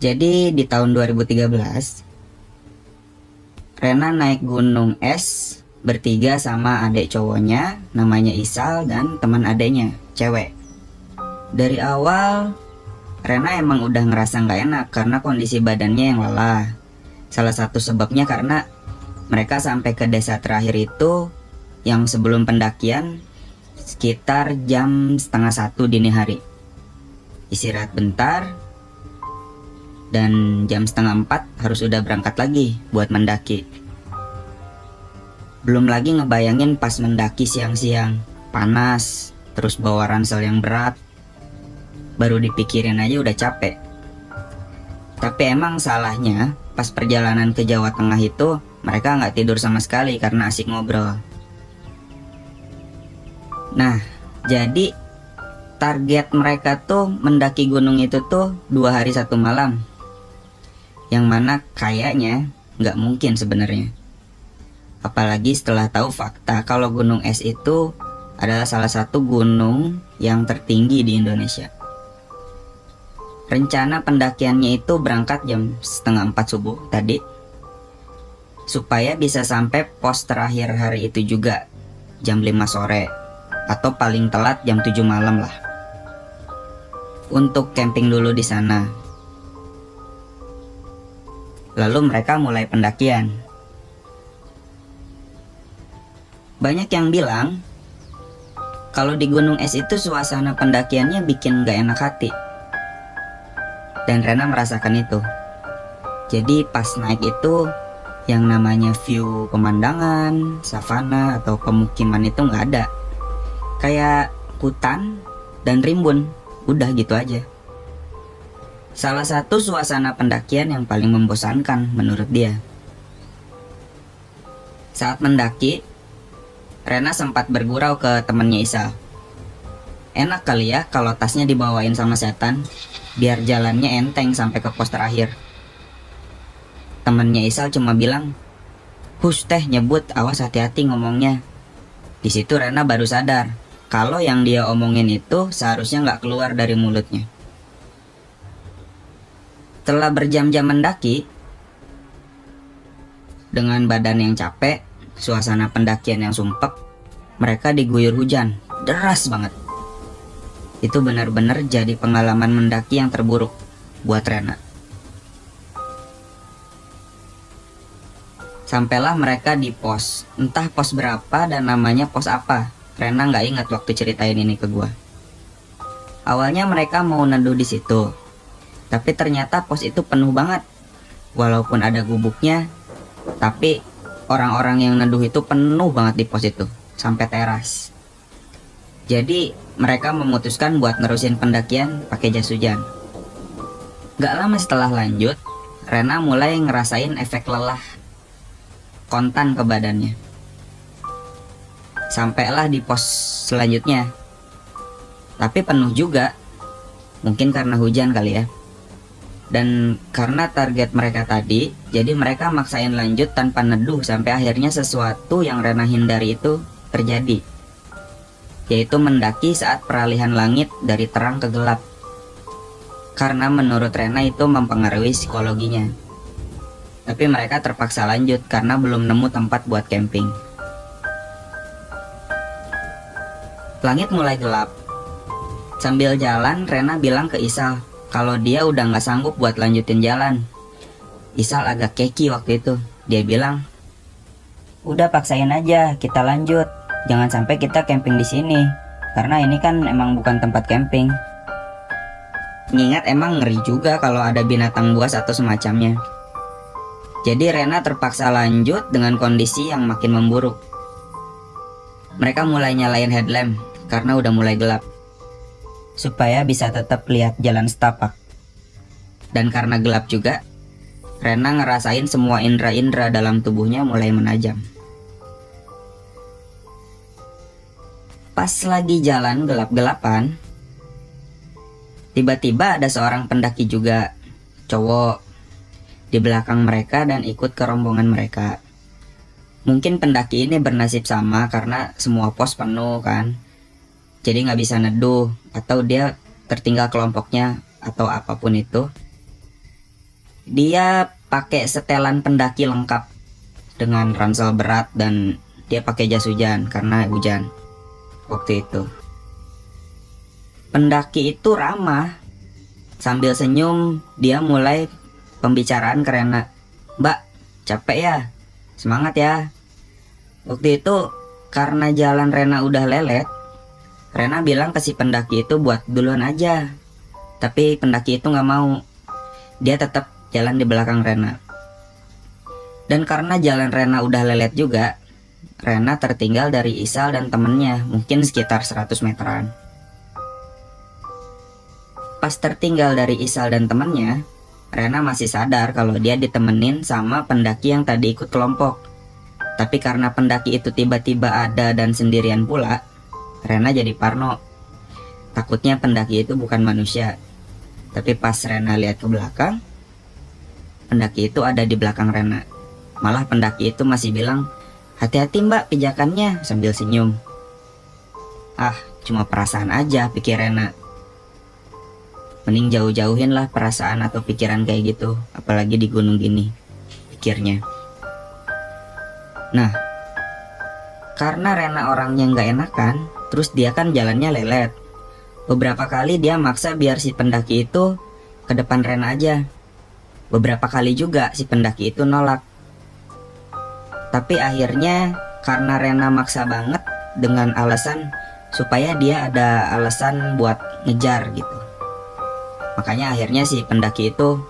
Jadi di tahun 2013, Rena naik gunung es bertiga sama adik cowoknya namanya Isal dan teman adiknya, cewek. Dari awal, Rena emang udah ngerasa nggak enak karena kondisi badannya yang lelah. Salah satu sebabnya karena mereka sampai ke desa terakhir itu yang sebelum pendakian sekitar jam setengah 1 dini hari. Istirahat bentar, dan jam setengah 4 harus udah berangkat lagi buat mendaki. Belum lagi ngebayangin pas mendaki siang-siang, panas, terus bawa ransel yang berat. Baru dipikirin aja udah capek. Tapi emang salahnya pas perjalanan ke Jawa Tengah itu mereka nggak tidur sama sekali karena asik ngobrol. Nah, jadi target mereka tuh mendaki gunung itu tuh 2 hari 1 malam. Yang mana kayaknya nggak mungkin sebenarnya. Apalagi setelah tahu fakta kalau gunung es itu adalah salah satu gunung yang tertinggi di Indonesia. Rencana pendakiannya itu berangkat jam setengah 4 subuh tadi, supaya bisa sampai pos terakhir hari itu juga jam 5 sore atau paling telat jam 7 malam lah. Untuk camping dulu di sana. Lalu mereka mulai pendakian. Banyak yang bilang kalau di gunung es itu suasana pendakiannya bikin gak enak hati. Dan Rena merasakan itu. Jadi pas naik itu yang namanya view pemandangan, savana atau pemukiman itu gak ada. Kayak hutan dan rimbun, udah gitu aja. Salah satu suasana pendakian yang paling membosankan menurut dia. Saat mendaki, Rena sempat bergurau ke temannya Isal. Enak kali ya kalau tasnya dibawain sama setan, biar jalannya enteng sampai ke pos terakhir. Temannya Isal cuma bilang, "Hush teh nyebut, awas hati-hati ngomongnya." Di situ Rena baru sadar kalau yang dia omongin itu seharusnya nggak keluar dari mulutnya. Setelah berjam-jam mendaki, dengan badan yang capek, suasana pendakian yang sumpek, mereka diguyur hujan, deras banget. Itu benar-benar jadi pengalaman mendaki yang terburuk buat Rena. Sampailah mereka di pos, entah pos berapa dan namanya pos apa. Rena nggak ingat waktu ceritain ini ke gua. Awalnya mereka mau neduh di situ, tapi ternyata pos itu penuh banget. Walaupun ada gubuknya, tapi orang-orang yang neduh itu penuh banget di pos itu, sampai teras. Jadi mereka memutuskan buat nerusin pendakian pakai jas hujan. Gak lama setelah lanjut, Rena mulai ngerasain efek lelah kontan ke badannya. Sampailah di pos selanjutnya, tapi penuh juga. Mungkin karena hujan kali ya. Dan karena target mereka tadi, jadi mereka maksain lanjut tanpa neduh sampai akhirnya sesuatu yang Rena hindari itu terjadi. Yaitu mendaki saat peralihan langit dari terang ke gelap. Karena menurut Rena itu mempengaruhi psikologinya. Tapi mereka terpaksa lanjut karena belum nemu tempat buat camping. Langit mulai gelap. Sambil jalan, Rena bilang ke Isal kalau dia udah gak sanggup buat lanjutin jalan. Isal agak keki waktu itu. Dia bilang, "Udah paksain aja, kita lanjut. Jangan sampai kita camping di sini, karena ini kan emang bukan tempat camping." Mengingat emang ngeri juga kalau ada binatang buas atau semacamnya. Jadi Rena terpaksa lanjut dengan kondisi yang makin memburuk. Mereka mulai nyalain headlamp karena udah mulai gelap, supaya bisa tetap lihat jalan setapak. Dan karena gelap juga, Rena ngerasain semua indera-indera dalam tubuhnya mulai menajam. Pas lagi jalan gelap-gelapan, tiba-tiba ada seorang pendaki juga, cowok, di belakang mereka dan ikut ke rombongan mereka. Mungkin pendaki ini bernasib sama karena semua pos penuh kan. Jadi gak bisa neduh, atau dia tertinggal kelompoknya, atau apapun itu. Dia pakai setelan pendaki lengkap dengan ransel berat dan dia pakai jas hujan karena hujan waktu itu. Pendaki itu ramah. Sambil senyum, dia mulai pembicaraan ke Rena. "Mbak, capek ya? Semangat ya." Waktu itu karena jalan Rena udah lelet, Rena bilang ke si pendaki itu buat duluan aja. Tapi pendaki itu gak mau. Dia tetap jalan di belakang Rena. Dan karena jalan Rena udah lelet juga, Rena tertinggal dari Isal dan temennya, mungkin sekitar 100 meteran. Pas tertinggal dari Isal dan temennya, Rena masih sadar kalau dia ditemenin sama pendaki yang tadi ikut kelompok. Tapi karena pendaki itu tiba-tiba ada dan sendirian pula, Rena jadi parno. Takutnya pendaki itu bukan manusia. Tapi pas Rena lihat ke belakang, pendaki itu ada di belakang Rena. Malah pendaki itu masih bilang, "Hati-hati mbak pijakannya," sambil senyum. "Ah, cuma perasaan aja," pikir Rena. Mending jauh-jauhin lah perasaan atau pikiran kayak gitu, apalagi di gunung gini, pikirnya. Nah, karena Rena orangnya nggak enakan, terus dia kan jalannya lelet. Beberapa kali dia maksa biar si pendaki itu ke depan Rena aja. Beberapa kali juga si pendaki itu nolak. Tapi akhirnya karena Rena maksa banget dengan alasan supaya dia ada alasan buat ngejar gitu. Makanya akhirnya si pendaki itu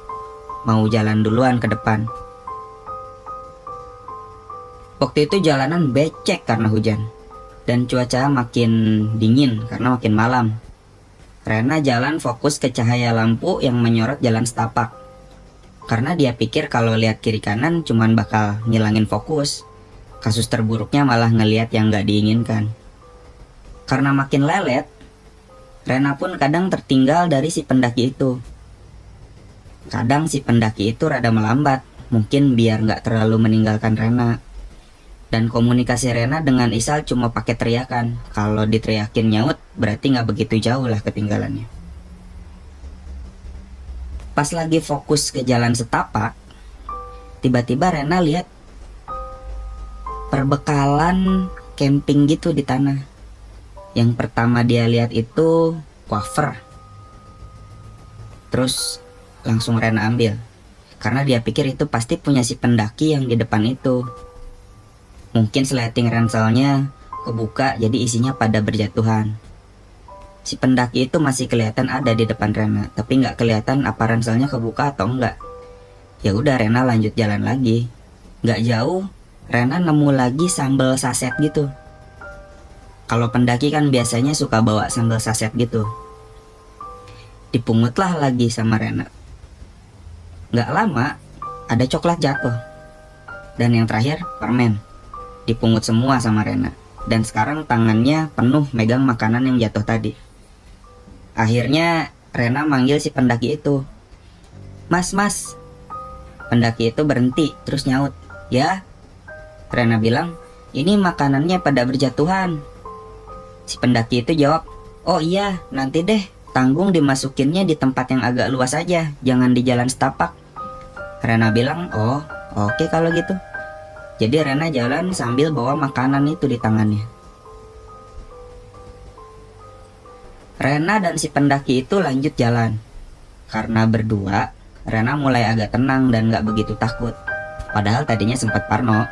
mau jalan duluan ke depan. Waktu itu jalanan becek karena hujan dan cuaca makin dingin karena makin malam. Rena jalan fokus ke cahaya lampu yang menyorot jalan setapak. Karena dia pikir kalau lihat kiri kanan cuman bakal ngilangin fokus. Kasus terburuknya malah ngelihat yang gak diinginkan. Karena makin lelet, Rena pun kadang tertinggal dari si pendaki itu. Kadang si pendaki itu rada melambat, mungkin biar gak terlalu meninggalkan Rena. Dan komunikasi Rena dengan Isal cuma pakai teriakan. Kalau diteriakin nyaut, berarti gak begitu jauh lah ketinggalannya. Pas lagi fokus ke jalan setapak, tiba-tiba Rena lihat perbekalan camping gitu di tanah. Yang pertama dia lihat itu wafer. Terus langsung Rena ambil. Karena dia pikir itu pasti punya si pendaki yang di depan itu. Mungkin sleting ranselnya kebuka jadi isinya pada berjatuhan. Si pendaki itu masih kelihatan ada di depan Rena, tapi nggak kelihatan apa ranselnya kebuka atau enggak. Ya udah Rena lanjut jalan lagi. Nggak jauh, Rena nemu lagi sambal saset gitu. Kalau pendaki kan biasanya suka bawa sambal saset gitu. Dipungutlah lagi sama Rena. Nggak lama, ada coklat jatuh. Dan yang terakhir, permen. Dipungut semua sama Rena. Dan sekarang tangannya penuh megang makanan yang jatuh tadi. Akhirnya Rena manggil si pendaki itu. Mas. Pendaki itu berhenti terus nyaut. Ya? Rena bilang, "Ini makanannya pada berjatuhan." Si pendaki itu jawab, "Oh iya, nanti deh, tanggung dimasukinnya di tempat yang agak luas aja, jangan di jalan setapak." Rena bilang, "Oh, oke kalau gitu." Jadi Rena jalan sambil bawa makanan itu di tangannya. Rena dan si pendaki itu lanjut jalan. Karena berdua, Rena mulai agak tenang dan gak begitu takut. Padahal tadinya sempat parno.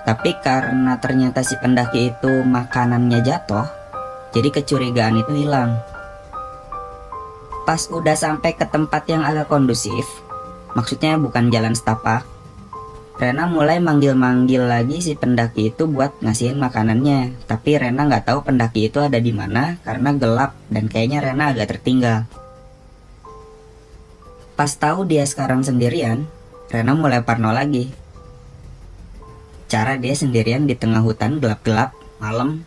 Tapi karena ternyata si pendaki itu makanannya jatuh, jadi kecurigaan itu hilang. Pas udah sampai ke tempat yang agak kondusif, maksudnya bukan jalan setapak, Rena mulai manggil-manggil lagi si pendaki itu buat ngasihin makanannya. Tapi Rena nggak tahu pendaki itu ada di mana karena gelap dan kayaknya Rena agak tertinggal. Pas tahu dia sekarang sendirian, Rena mulai parno lagi. Cara dia sendirian di tengah hutan gelap-gelap malam.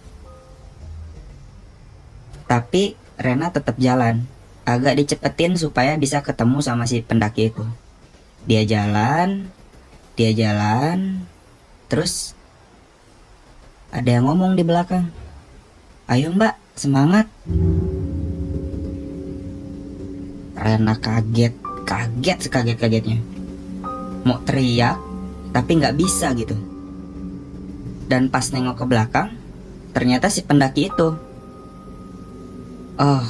Tapi Rena tetap jalan, agak dicepetin supaya bisa ketemu sama si pendaki itu. Dia jalan, terus ada yang ngomong di belakang. "Ayo mbak, semangat." Rena kaget kaget sekaget-kagetnya. Mau teriak, tapi nggak bisa gitu. Dan pas nengok ke belakang, ternyata si pendaki itu. Oh,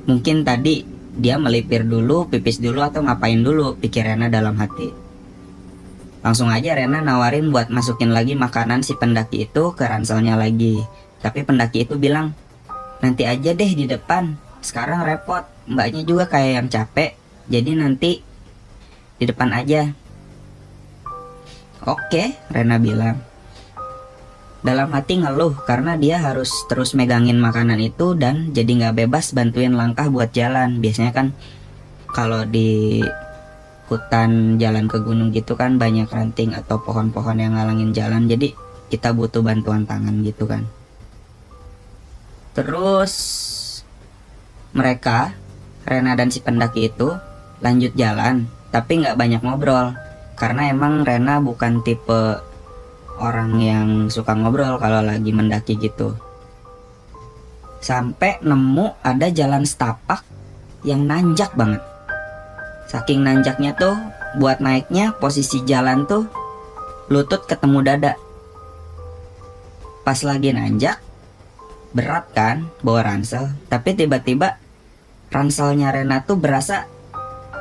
mungkin tadi dia melipir dulu, pipis dulu, atau ngapain dulu, pikir Rena dalam hati. Langsung aja Rena nawarin buat masukin lagi makanan si pendaki itu ke ranselnya lagi. Tapi pendaki itu bilang, nanti aja deh di depan, sekarang repot, mbaknya juga kayak yang capek, jadi nanti di depan aja. Oke, Rena bilang. Dalam hati ngeluh karena dia harus terus megangin makanan itu dan jadi nggak bebas bantuin langkah buat jalan. Biasanya kan kalau di hutan jalan ke gunung gitu kan banyak ranting atau pohon-pohon yang ngalangin jalan, jadi kita butuh bantuan tangan gitu kan. Terus mereka, Rena dan si pendaki itu lanjut jalan, tapi nggak banyak ngobrol karena emang Rena bukan tipe orang yang suka ngobrol kalau lagi mendaki gitu. Sampai nemu ada jalan setapak yang nanjak banget. Saking nanjaknya tuh, buat naiknya posisi jalan tuh lutut ketemu dada. Pas lagi nanjak, berat kan bawa ransel, tapi tiba-tiba ranselnya Rena tuh berasa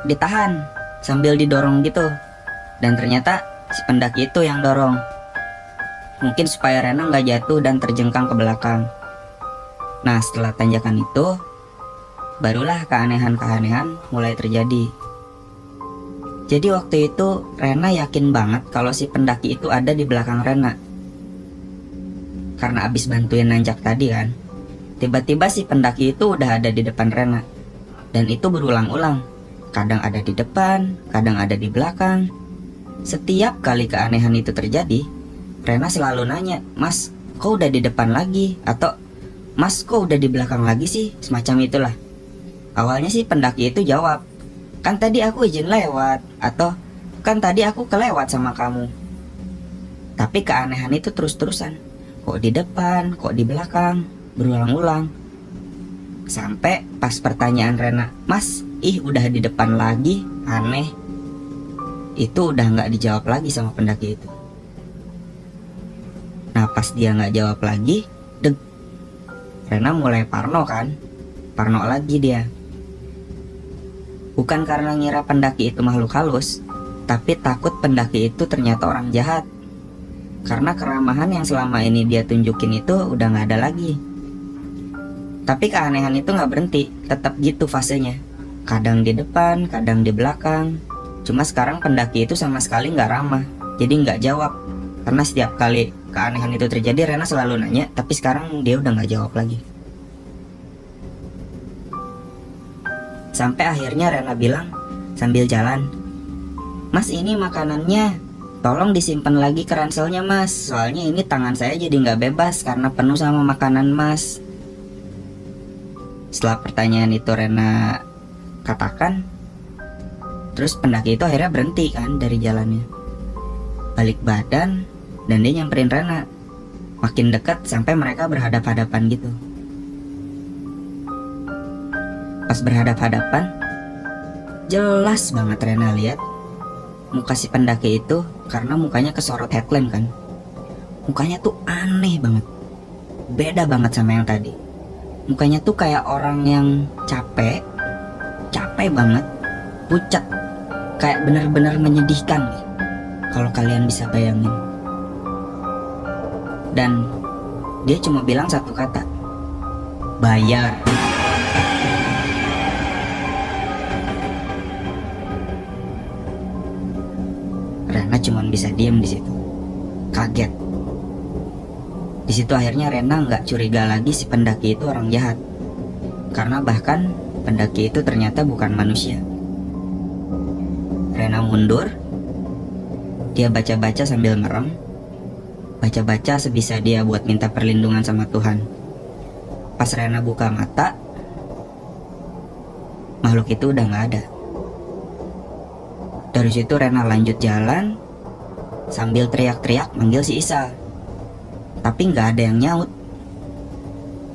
ditahan sambil didorong gitu. Dan ternyata si pendaki itu yang dorong. Mungkin supaya Rena nggak jatuh dan terjengkang ke belakang. Nah, setelah tanjakan itu, barulah keanehan-keanehan mulai terjadi. Jadi waktu itu Rena yakin banget kalau si pendaki itu ada di belakang Rena. Karena abis bantuin nanjak tadi kan, tiba-tiba si pendaki itu udah ada di depan Rena. Dan itu berulang-ulang. Kadang ada di depan, kadang ada di belakang. Setiap kali keanehan itu terjadi, Rena selalu nanya, "Mas, kok udah di depan lagi?" Atau, "Mas, kok udah di belakang lagi sih?" Semacam itulah. Awalnya sih pendaki itu jawab, "Kan tadi aku izin lewat," atau "Kan tadi aku kelewat sama kamu." Tapi keanehan itu terus-terusan. Kok di depan, kok di belakang, berulang-ulang. Sampai pas pertanyaan Rena, "Mas, udah di depan lagi, aneh." Itu udah gak dijawab lagi sama pendaki itu. Nah, pas dia gak jawab lagi, Rena mulai parno kan. Parno lagi dia. Bukan karena ngira pendaki itu makhluk halus, tapi takut pendaki itu ternyata orang jahat. Karena keramahan yang selama ini dia tunjukin itu udah gak ada lagi. Tapi keanehan itu gak berhenti, tetap gitu fasenya. Kadang di depan, kadang di belakang. Cuma sekarang pendaki itu sama sekali gak ramah, jadi gak jawab. Karena setiap kali keanehan itu terjadi, Rena selalu nanya, tapi sekarang dia udah gak jawab lagi. Sampai akhirnya Rena bilang sambil jalan, "Mas, ini makanannya, tolong disimpan lagi ke ranselnya, Mas. Soalnya ini tangan saya jadi gak bebas karena penuh sama makanan, Mas." Setelah pertanyaan itu Rena katakan, terus pendaki itu akhirnya berhenti kan dari jalannya, balik badan, dan dia nyamperin Rena. Makin dekat sampai mereka berhadap-hadapan gitu. Pas berhadap-hadapan, jelas banget Rena lihat muka si pendaki itu karena mukanya kesorot headlamp kan. Mukanya tuh aneh banget, beda banget sama yang tadi. Mukanya tuh kayak orang yang capek banget, pucat, kayak benar-benar menyedihkan kalau kalian bisa bayangin. Dan dia cuma bilang satu kata, "Bayar." Rena cuma bisa diam di situ, kaget. Di situ akhirnya Rena nggak curiga lagi si pendaki itu orang jahat, karena bahkan pendaki itu ternyata bukan manusia. Rena mundur, dia baca-baca sambil merem, baca-baca sebisa dia buat minta perlindungan sama Tuhan. Pas Rena buka mata, makhluk itu udah gak ada. Dari situ Rena lanjut jalan sambil teriak-teriak manggil si Isal, tapi gak ada yang nyaut.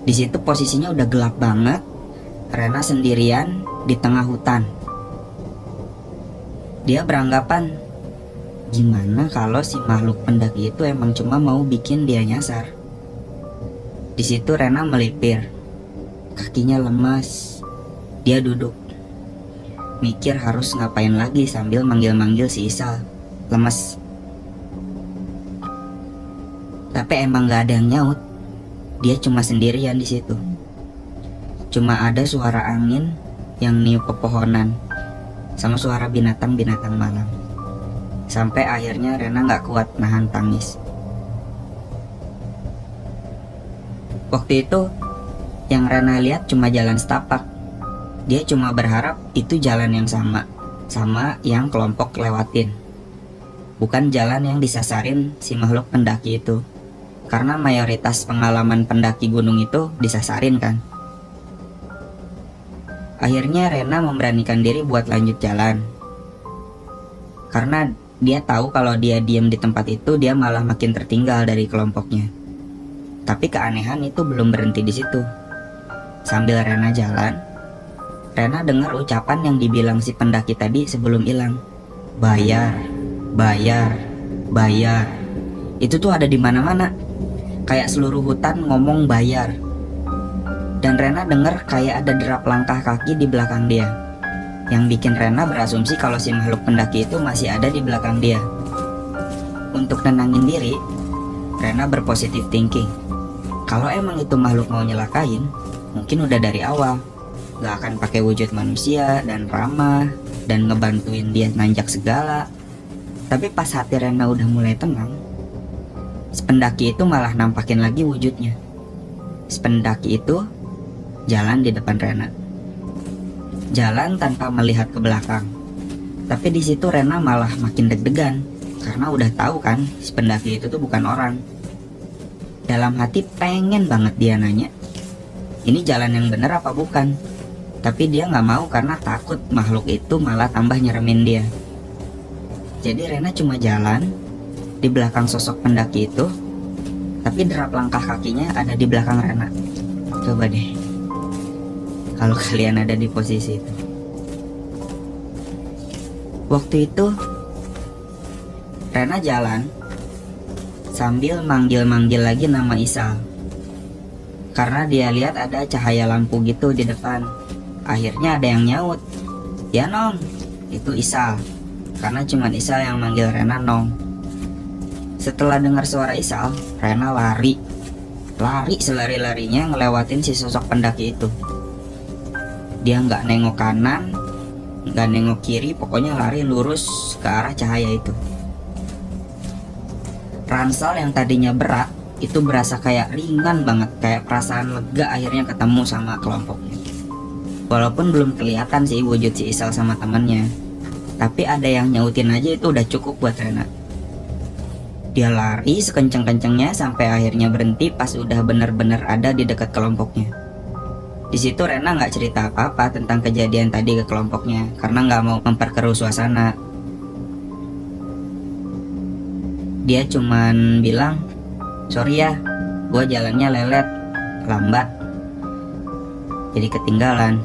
Di situ posisinya udah gelap banget. Rena sendirian di tengah hutan. Dia beranggapan, gimana kalau si makhluk pendaki itu emang cuma mau bikin dia nyasar. Di situ Rena melipir, kakinya lemas. Dia duduk, mikir harus ngapain lagi sambil manggil-manggil si Isal. Lemes. Tapi emang gak ada yang nyaut. Dia cuma sendirian di situ. Cuma ada suara angin yang niup pepohonan, sama suara binatang-binatang malam. Sampai akhirnya Rena gak kuat nahan tangis. Waktu itu yang Rena lihat cuma jalan setapak. Dia cuma berharap itu jalan yang sama yang kelompok lewatin, bukan jalan yang disasarin si makhluk pendaki itu. Karena mayoritas pengalaman pendaki gunung itu disasarin kan. Akhirnya Rena memberanikan diri buat lanjut jalan. Karena dia tahu kalau dia diam di tempat itu, dia malah makin tertinggal dari kelompoknya. Tapi keanehan itu belum berhenti di situ. Sambil Rena jalan, Rena dengar ucapan yang dibilang si pendaki tadi sebelum hilang. Bayar, bayar, bayar. Itu tuh ada di mana-mana. Kayak seluruh hutan ngomong bayar. Dan Rena dengar kayak ada derap langkah kaki di belakang dia, yang bikin Rena berasumsi kalau si makhluk pendaki itu masih ada di belakang dia. Untuk nenangin diri, Rena berpositif thinking. Kalau emang itu makhluk mau nyelakain, mungkin udah dari awal gak akan pakai wujud manusia dan ramah dan ngebantuin dia nanjak segala. Tapi pas hati Rena udah mulai tenang, pendaki itu malah nampakin lagi wujudnya. Pendaki itu jalan di depan Rena, jalan tanpa melihat ke belakang. Tapi di situ Rena malah makin deg-degan karena udah tahu kan si pendaki itu tuh bukan orang. Dalam hati pengen banget dia nanya, ini jalan yang bener apa bukan? Tapi dia gak mau karena takut makhluk itu malah tambah nyeremin dia. Jadi Rena cuma jalan di belakang sosok pendaki itu, tapi derap langkah kakinya ada di belakang Rena. Coba deh kalau kalian ada di posisi itu. Waktu itu Rena jalan sambil manggil-manggil lagi nama Isal, karena dia lihat ada cahaya lampu gitu di depan. Akhirnya ada yang nyaut, ya Nong, itu Isal. Karena cuma Isal yang manggil Rena Nong. Setelah dengar suara Isal, Rena lari selari-larinya ngelewatin si sosok pendaki itu. Dia nggak nengok kanan, nggak nengok kiri, pokoknya lari lurus ke arah cahaya itu. Ransel yang tadinya berat itu berasa kayak ringan banget, kayak perasaan lega akhirnya ketemu sama kelompoknya. Walaupun belum kelihatan sih wujud si Isal sama temannya, tapi ada yang nyautin aja itu udah cukup buat Rena. Dia lari sekencang-kencangnya sampai akhirnya berhenti pas udah bener-bener ada di dekat kelompoknya. Di situ Rena nggak cerita apa-apa tentang kejadian tadi ke kelompoknya karena nggak mau memperkeruh suasana. Dia cuman bilang, sorry ya, gue jalannya lelet, lambat, jadi ketinggalan.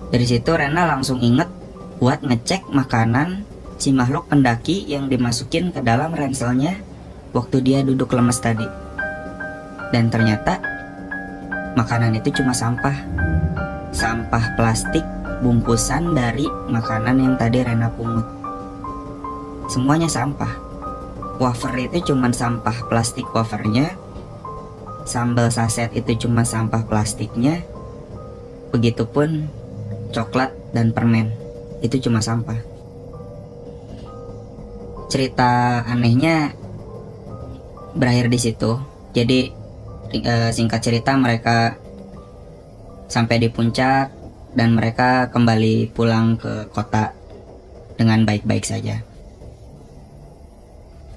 Dari situ Rena langsung inget buat ngecek makanan si makhluk pendaki yang dimasukin ke dalam ranselnya waktu dia duduk lemes tadi. Dan ternyata makanan itu cuma sampah plastik bungkusan dari makanan yang tadi Rena pungut. Semuanya sampah. Wafer itu cuma sampah plastik wafernya, sambal saset itu cuma sampah plastiknya, begitupun coklat dan permen itu cuma sampah. Cerita anehnya berakhir di situ. Jadi singkat cerita, mereka sampai di puncak dan mereka kembali pulang ke kota dengan baik-baik saja.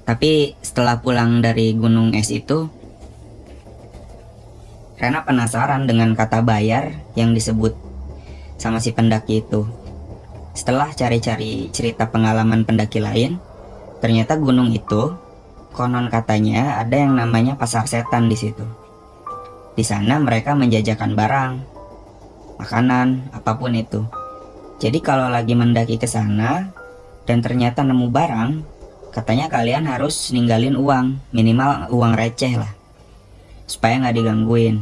Tapi setelah pulang dari gunung es itu, Rena penasaran dengan kata bayar yang disebut sama si pendaki itu. Setelah cari-cari cerita pengalaman pendaki lain, ternyata gunung itu konon katanya ada yang namanya pasar setan di situ. Di sana mereka menjajakan barang, makanan, apapun itu. Jadi kalau lagi mendaki ke sana dan ternyata nemu barang, katanya kalian harus ninggalin uang, minimal uang receh lah, supaya nggak digangguin.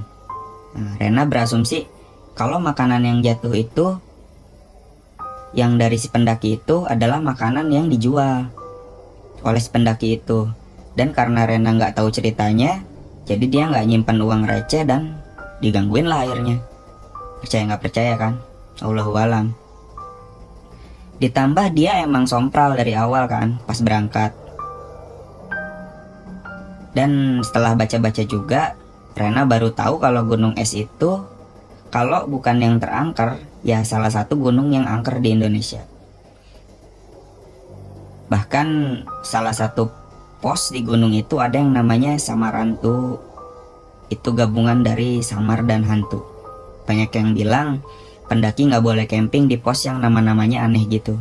Nah, Rena berasumsi kalau makanan yang jatuh itu, yang dari si pendaki itu adalah makanan yang dijual oleh si pendaki itu. Dan karena Rena nggak tahu ceritanya, jadi dia nggak nyimpan uang receh dan digangguin lah akhirnya. Percaya nggak percaya kan? Allahu alam. Ditambah dia emang sompral dari awal kan, pas berangkat. Dan setelah baca-baca juga, Rena baru tahu kalau gunung es itu, kalau bukan yang terangker, ya salah satu gunung yang angker di Indonesia. Bahkan salah satu pos di gunung itu ada yang namanya Samarantu. Itu gabungan dari samar dan hantu. Banyak yang bilang pendaki nggak boleh camping di pos yang nama-namanya aneh gitu.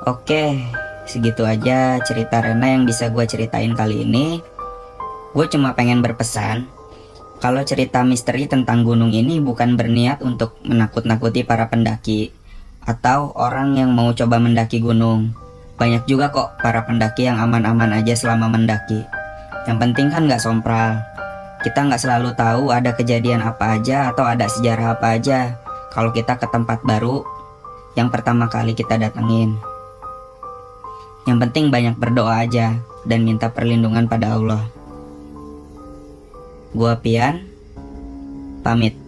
Oke, segitu aja cerita Rena yang bisa gue ceritain kali ini. Gue cuma pengen berpesan, kalau cerita misteri tentang gunung ini bukan berniat untuk menakut-nakuti para pendaki atau orang yang mau coba mendaki gunung. Banyak juga kok para pendaki yang aman-aman aja selama mendaki. Yang penting kan nggak sompral. Kita nggak selalu tahu ada kejadian apa aja atau ada sejarah apa aja kalau kita ke tempat baru yang pertama kali kita datengin. Yang penting banyak berdoa aja dan minta perlindungan pada Allah. Gua Pian, pamit.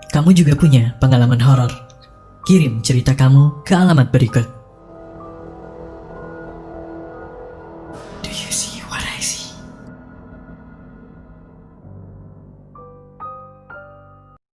Kamu juga punya pengalaman horor? Kirim cerita kamu ke alamat berikut.